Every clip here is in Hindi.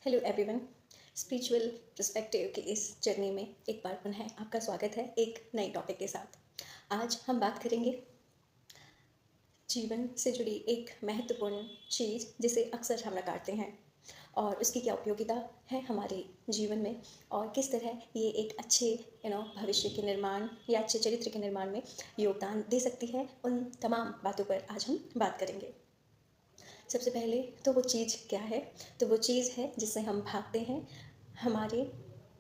Hello everyone. स्पिरिचुअल पर्सपेक्टिव की इस जर्नी में एक बार पुनः आपका स्वागत है एक नए टॉपिक के साथ। आज हम बात करेंगे जीवन से जुड़ी एक महत्वपूर्ण चीज़ जिसे अक्सर हम नकारते हैं और उसकी क्या उपयोगिता है हमारे जीवन में और किस तरह ये एक अच्छे भविष्य के निर्माण या अच्छे चरित्र के निर्माण में योगदान दे सकती है। उन तमाम बातों पर आज हम बात करेंगे। सबसे पहले तो वो चीज़ क्या है? तो वो चीज़ है जिससे हम भागते हैं, हमारे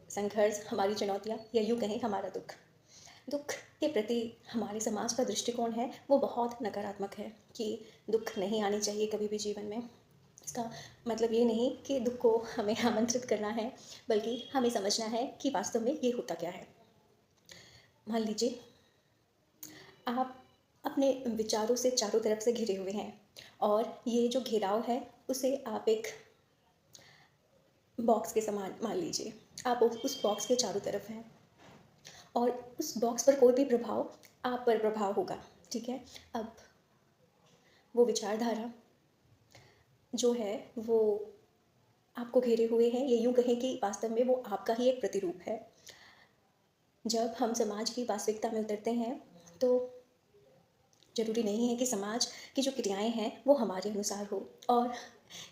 संघर्ष, हमारी चुनौतियाँ या यूँ कहें हमारा दुख। दुख के प्रति हमारे समाज का दृष्टिकोण है वो बहुत नकारात्मक है कि दुख नहीं आनी चाहिए कभी भी जीवन में। इसका मतलब ये नहीं कि दुख को हमें आमंत्रित करना है, बल्कि हमें समझना है कि वास्तव में ये होता क्या है। मान लीजिए आप अपने विचारों से चारों तरफ से घिरे हुए हैं और ये जो घेराव है उसे आप एक बॉक्स के समान मान लीजिए। आप उस बॉक्स के चारों तरफ हैं और उस बॉक्स पर कोई भी प्रभाव आप पर प्रभाव होगा, ठीक है। अब वो विचारधारा जो है वो आपको घेरे हुए है, ये यूँ कहें कि वास्तव में वो आपका ही एक प्रतिरूप है। जब हम समाज की वास्तविकता में उतरते हैं तो ज़रूरी नहीं है कि समाज की जो क्रियाएं हैं वो हमारे अनुसार हो, और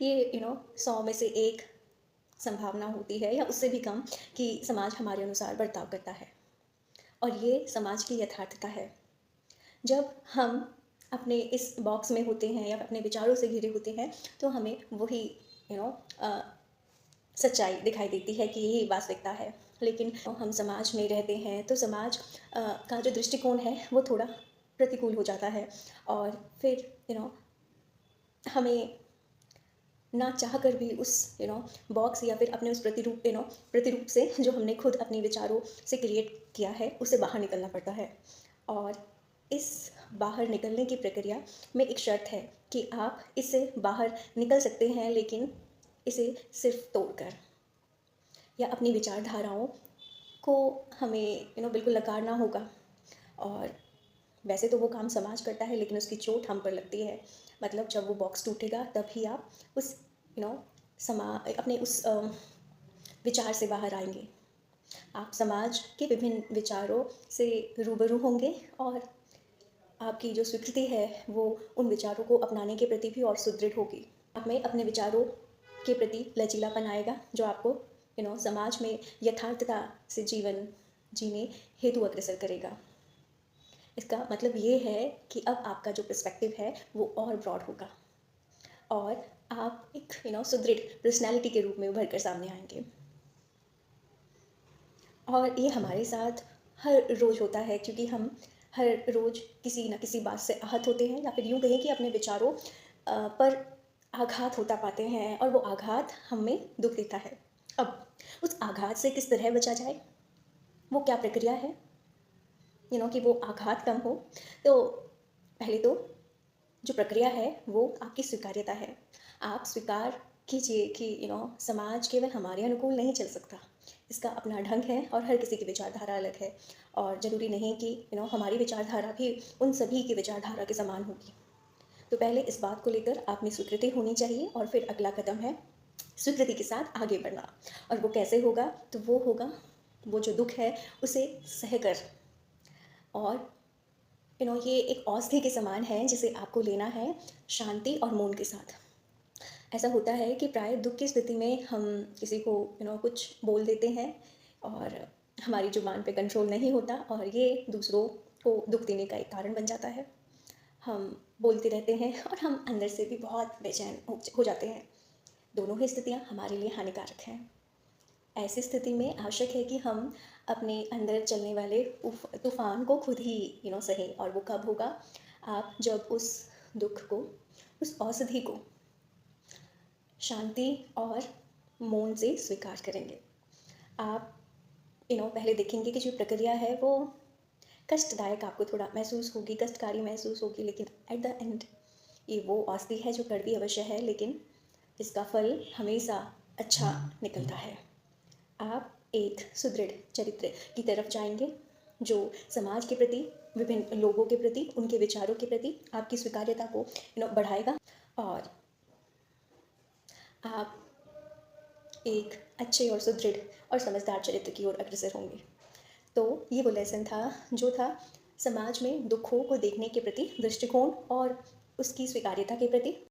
ये 100 में से एक संभावना होती है या उससे भी कम कि समाज हमारे अनुसार बर्ताव करता है, और ये समाज की यथार्थता है। जब हम अपने इस बॉक्स में होते हैं या अपने विचारों से घिरे होते हैं तो हमें वही यू नो सच्चाई दिखाई देती है कि यही वास्तविकता है। लेकिन हम समाज में रहते हैं तो समाज का जो दृष्टिकोण है वो थोड़ा प्रतिकूल हो जाता है, और फिर हमें ना चाह कर भी उस बॉक्स या फिर अपने उस प्रतिरूप से जो हमने खुद अपने विचारों से क्रिएट किया है उसे बाहर निकलना पड़ता है। और इस बाहर निकलने की प्रक्रिया में एक शर्त है कि आप इससे बाहर निकल सकते हैं, लेकिन इसे सिर्फ तोड़कर, या अपनी विचारधाराओं को हमें बिल्कुल नकारना होगा। और वैसे तो वो काम समाज करता है लेकिन उसकी चोट हम पर लगती है। मतलब जब वो बॉक्स टूटेगा तब ही आप उस यू नो समा अपने उस विचार से बाहर आएंगे। आप समाज के विभिन्न विचारों से रूबरू होंगे और आपकी जो स्वीकृति है वो उन विचारों को अपनाने के प्रति भी और सुदृढ़ होगी। आप में अपने विचारों के प्रति लचीलापन आएगा जो आपको समाज में यथार्थता से जीवन जीने हेतु अग्रसर करेगा। इसका मतलब ये है कि अब आपका जो पर्सपेक्टिव है वो और ब्रॉड होगा और आप एक सुदृढ़ पर्सनैलिटी के रूप में उभर कर सामने आएंगे। और ये हमारे साथ हर रोज़ होता है, क्योंकि हम हर रोज़ किसी न किसी बात से आहत होते हैं, या फिर यूँ कहें कि अपने विचारों पर आघात होता पाते हैं, और वो आघात हमें दुख देता है। अब उस आघात से किस तरह बचा जाए, वो क्या प्रक्रिया है कि वो आघात कम हो। तो पहले तो जो प्रक्रिया है वो आपकी स्वीकार्यता है। आप स्वीकार कीजिए कि समाज केवल हमारे अनुकूल नहीं चल सकता। इसका अपना ढंग है और हर किसी की विचारधारा अलग है, और ज़रूरी नहीं कि हमारी विचारधारा भी उन सभी की विचारधारा के समान होगी। तो पहले इस बात को लेकर आप में स्वीकृति होनी चाहिए, और फिर अगला कदम है स्वीकृति के साथ आगे बढ़ना। और वो कैसे होगा? तो वो होगा वो जो दुख है उसे सहकर, और ये एक औषधि के समान है जिसे आपको लेना है शांति और मौन के साथ। ऐसा होता है कि प्राय दुख की स्थिति में हम किसी को कुछ बोल देते हैं और हमारी जुबान पे कंट्रोल नहीं होता, और ये दूसरों को दुख देने का एक कारण बन जाता है। हम बोलते रहते हैं और हम अंदर से भी बहुत बेचैन हो जाते हैं। दोनों ही स्थितियाँ हमारे लिए हानिकारक हैं। ऐसी स्थिति में आवश्यक है कि हम अपने अंदर चलने वाले तूफान को खुद ही सहें। और वो कब होगा? आप जब उस दुख को, उस औषधि को शांति और मौन से स्वीकार करेंगे। आप पहले देखेंगे कि जो प्रक्रिया है वो कष्टदायक आपको थोड़ा महसूस होगी, कष्टकारी महसूस होगी, लेकिन एट द एंड ये वो औषधि है जो कड़वी अवश्य है, लेकिन इसका फल हमेशा अच्छा निकलता है। आप एक सुदृढ़ चरित्र की तरफ जाएंगे जो समाज के प्रति, विभिन्न लोगों के प्रति, उनके विचारों के प्रति आपकी स्वीकार्यता को बढ़ाएगा, और आप एक अच्छे और सुदृढ़ और समझदार चरित्र की ओर अग्रसर होंगे। तो ये वो लेसन था जो था समाज में दुखों को देखने के प्रति दृष्टिकोण और उसकी स्वीकार्यता के प्रति